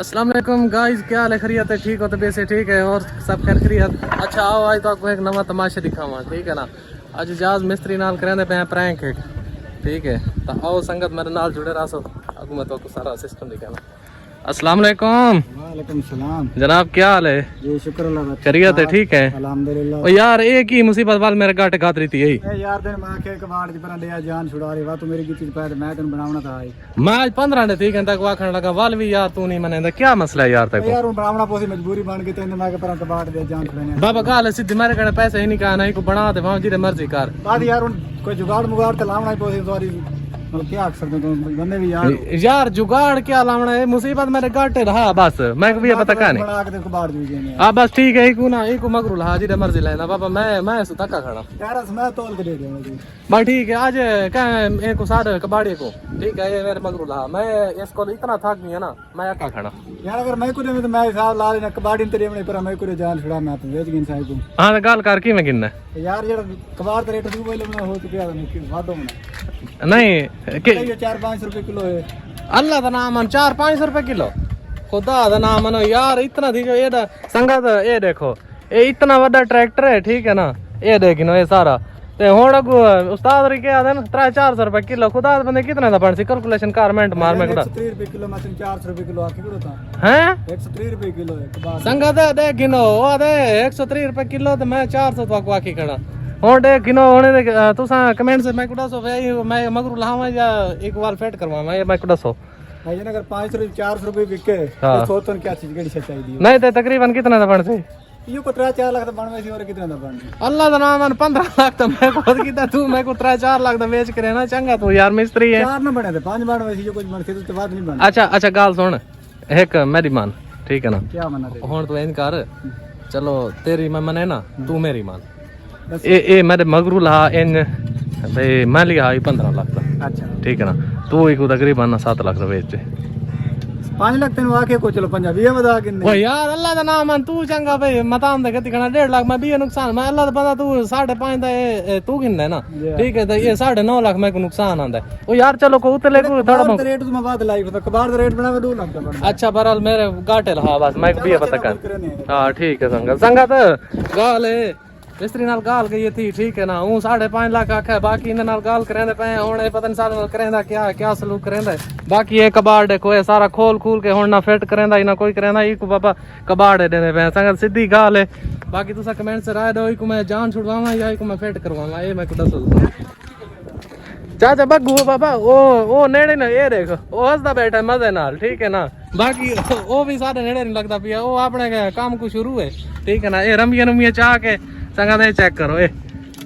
अस्सलाम वालेकुम गाइस, क्या हाल है? खैरियत है? ठीक हो? तबीयत से ठीक है और सब खैर खैरियत। अच्छा आओ आज तो आपको एक नवा तमाशा दिखावा, ठीक है ना। आज जहाज मिस्त्री नाल करेंदे पे प्रैंक है, ठीक है। तो आओ संगत मेरे नाल जुड़े रहो, अगू मैं तो सारा सिस्टम दिखाना। अस्सलाम वालेकुम। वालेकुम सलाम जनाब, क्या हाल है? जी शुक्र अल्लाह का। खैरियत है? ठीक है अल्हम्दुलिल्लाह। ओ यार एक ही मुसीबत वाल मेरे गाट घात रही थी यही यार दिन मैं के कबाड़ दी पर दे जान छुड़ा रही वा तू मेरी की चीज पे मैं तेन बनावना था आई। मैं आज 15 ने ठीक है तक वाखण लगा वाल भी यार तू नहीं मने क्या मसला है यार तक यार हूं बनावना पोसी मजबूरी बन गई तेन मैं के पर कबाड़ दे जान छुड़ाने बाबा गाल सीधी मेरे कने पैसे ही नहीं कहा नहीं को बना दे वहां जी मर्जी कर बाद यार हूं कोई जुगाड़ मुगाड़ ते लावना ही पोसी सॉरी मतलब क्या कर सकते तुम बंदे भी यार जुगाड़ क्या लावना है, मुसीबत मेरे गाटे रहा बस मैं भी पता का नहीं बना के तेरे को बाहर दी गई हां बस ठीक है। इको ना इको मगरू ला जी मर्जी लेना बाबा मैं सु तका खड़ा यार मैं तोल के दे दूंगा जी भाई ठीक है। आज का एक को सारे कबाड़ी को ठीक है ये मेरे मगरू ला मैं इसको इतना थक गया ना मैं अका खड़ा यार अगर मैं को तो मैं हिसाब ला लेना कबाड़ी तेरे अपने पर मैं को जान छुड़ा मैं तो भेज गिन साहब को हां गाल कर की मैं गिनना यार जेड़ा कबाड़ ते रेट दू बोले में हो चुका है कि वादो में नहीं कि ये 4-5 रुपए किलो है अल्लाह का नाम 4-5 रुपए किलो खुदा का नाम मनो यार इतना थी जो ये संगत ये देखो ये इतना बड़ा ट्रैक्टर है ठीक है ना ये देखिनो ये सारा ते हुण अगू उस्ताद री क्या देन 300-400 रुपए किलो खुदा बंदे कितने दा बन सी कैलकुलेशन कर मिनट मार में खुदा 130 रुपए किलो मतलब 400 रुपए किलो आके किलो था हैं 130 रुपए किलो है कबाड़ संगत देखिनो ओ दे 130 रुपए किलो ते मैं 400 तो आकी खड़ा हुण देखिनो हुण तुसा कमेंट से मैं को दसो भाई मैं मगरू लावा या एक बार फेट करवावा ये मैं को दसो भाई अगर 500 रुपए 400 रुपए बिके तो सोचन क्या चीज केड़ी सच्चाई दी नहीं ते तकरीबन कितने दा बन सी यो को 3-4 लाख दा बनवे सी और कितने दा बन अल्लाह दा नाम 15 लाख तो मैं खुद कीता तू मैं को 3-4 लाख दा बेच करे ना चंगा तू यार मिस्त्री है 4 न बने थे 5 बनवे सी जो कुछ बन सी तो बाद नहीं बन अच्छा गाल सुन एक मेरी मान ठीक है ना क्या मना दे हुण तू इन कर चलो तेरी मैं मने ना तू मेरी मान ए मेरे मगरू ला इन भाई मैं लिया 15 लाख दा अच्छा ठीक है ना तू एक तकरीबन 7 लाख दा बेच 5 लाख तेन आके को चलो पंजाबी है बता के ओ यार अल्लाह दा नाम तू चंगा भाई मतान दे गति कना 1.5 लाख मैं भी नुकसान मैं अल्लाह दा बंदा तू 5.5 दा तू गिनना है ना ठीक है तो ये 9.5 लाख मैं को नुकसान आंदा है ओ यार चलो को उतले को थोड़ा बहुत रेट तो मैं बात लाई तो कबाड़ दा रेट बनावे 2 लाख दा बन अच्छा बहरहाल मेरे गाटे ला बस मैं भी पता कर हां ठीक है संगत गाल है मिस्त्री नाल गाल गई थी ठीक है ना हूं 5.5 लाख आखा बाकी इन नाल गाल करेंदे पे हुण पता नहीं साल करेंदा क्या सलूक करेंदा बाकी ये कबाड़ देखो ये सारा खोल के हुण ना फिट करेंदा ना कोई करेंदा इको बाबा कबाड़ देने पे संगत सीधी गाल है। बाकी तुसा कमेंट से राय दो इको मैं जान छुड़वावा या इको मैं फिट करवावा ये मैं को दसो चाचा बग्गू बाबा ओ नेड़े ना ये देख ओ हंसदा बैठा मजे नाल ठीक है ना बाकी ओ भी सारे नेड़े नहीं लगता पिया ओ अपने काम को शुरू है ठीक है ना ये रमिया चाह के संगत ये चेक करो ए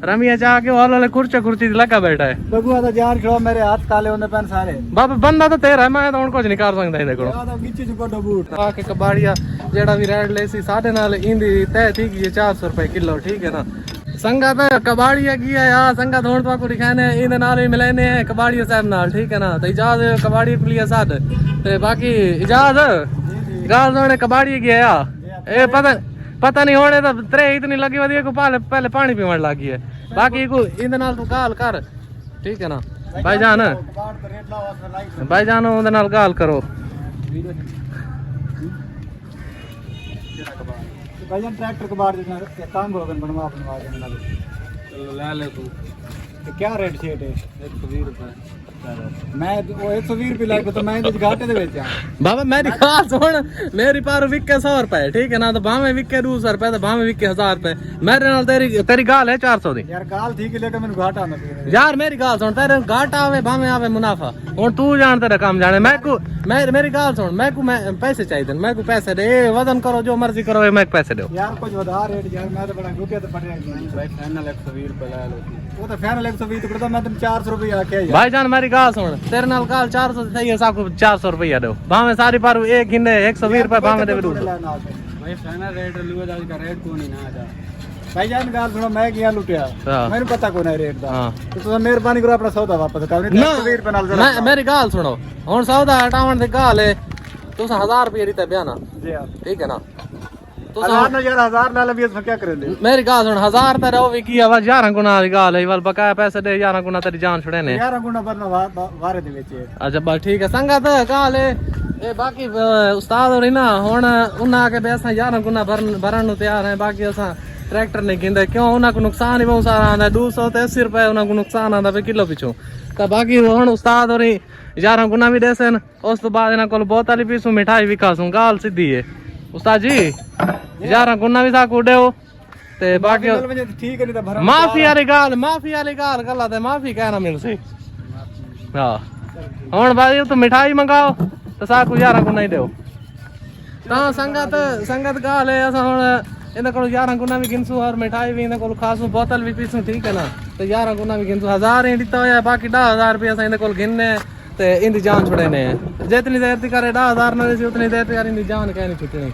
रमिया चाह के वाल वाले कुर्सी लगा बैठा है बगुआ दा जान खड़ो मेरे हाथ काले होने पेन सारे बाबा बंदा तो तेरा है मैं तो कुछ नहीं कर सकता इहदे कोल यादा गिच्चे च बड़ा बूट आके कबाड़िया जेड़ा भी रेड लेसी साढ़े नाल इंदी तय थी कि 400 रुपए किलो ठीक है ना संगत कबाड़िया की है यार संगत हुण तो आपको दिखाने इन नाल ही मिलाने हैं कबाड़िया साहब नाल ठीक है ना तो इजाज कबाड़ी के लिए साथ ते बाकी इजाज गाल जोड़े कबाड़ी की है यार ए पता नहीं होने तो त्रे इतनी लगी वधी को पहले पानी पीवन लगी है बाकी को इन नाल तू गाल कर ठीक है ना भाईजान उनदे नाल गाल करो भाईजान ट्रैक्टर कबाड़ देना काम बनवा देना चलो ले ले तू क्या रेट छेट है 120 रुपए मैं वो 120 रुपए लाइक तो मैं घाटे दे बेचा बाबा मेरी बात सुन मेरी पार विके 100 रुपए ठीक है ना तो भावे विके 200 रुपए तो भावे विके 1000 रुपए मेरे नाल तेरी गाल है 400 दी यार गाल ठीक है लेकिन मैंने घाटा ना यार मेरी गाल सुन तेरे घाटा आवे भावे आवे मुनाफा और तू जान तेरा काम जाने मेरी गाल सुन मैं पैसे चाहिए मैं को पैसे दे वजन करो जो मर्जी करो मैं पैसे दो यार कुछ बता रेट यार मैं तो बड़ा रुपया तो पड़ भाई फाइनल 120 रुपए ला लो वो तो फाइनल 120 तो पड़ता मैं तुम 400 रुपए आके भाईजान मेरी गाल सुन तेरे नाल गाल 400 सही है साको 400 रुपया दो भावे सारी पार एक गिने 120 रुपए भावे दे दो भाई फाइनल रेट लियो जा का रेट को नहीं ना जा भाईजान गाल सुनो मैं किया लुटिया मैंने पता को नहीं रेट दा तो मेहरबानी करो अपना सौदा वापस कर नहीं 120 रुपए नाल मैं मेरी गाल सुनो हुन सौदा हटावन दे गाल है तुस 1000 रुपया रीते बयाना जी ठीक है ना तो यार 1000 ला ले क्या करे मेरी गाल सुन 1000 ते रहो की आवाज 11 गुना दी गाल है वाल बकाया पैसे दे 11 गुना तेरी जान छुड़े ने 11 गुना बरना वारे दे विच अच्छा बस ठीक है संगत गाल है ਇਹ ਬਾਕੀ ਉਸਤਾਦ ਹੋਰੀ ਨਾ ਹੁਣ ਉਹਨਾਂ ਆ ਕੇ ਵੀ ਅਸਾਂ 11 ਗੁਣਾ ਭਰਨ ਨੂੰ ਤਿਆਰ ਹੈ ਬਾਕੀ ਅਸਾਂ ट्रैक्टर नहीं कहते क्यों उन्होंने नुकसान ही बहुत सारा आता है 280 रुपए उन्होंने नुकसान आता है किलो पिछू तो बाकी हुण उस्ताद होरी 11 गुना भी देसे उस तो बाद इन्होंने को बोतल ही पीसूं मिठाई भी खासूं गाल सीधी है उस्ताद जी 11 गुना भी साकू देओ ते बाकी ठीक है नहीं तो भरा माफी वाली गाल गला ते माफी कहना मिलसी हां हुण भाई तो मिठाई मंगाओ तो साकू 11 गुना ही देओ ता संगत गाल है असां हुण इन्हें को 11 गुना भी गिनसू और मिठाई भी इन्हें को खासू बोतल भी पीसूं ठीक है ना तो 11 गुना भी गिनसू 1000 ही दिता होया बाकी 10000 रुपया असां इन्हें को गिनने ते इंदी जान छुड़ेने जितनी देर तक करे 10000 ना उतनी देर तक इंदी जान कहनी छुटनी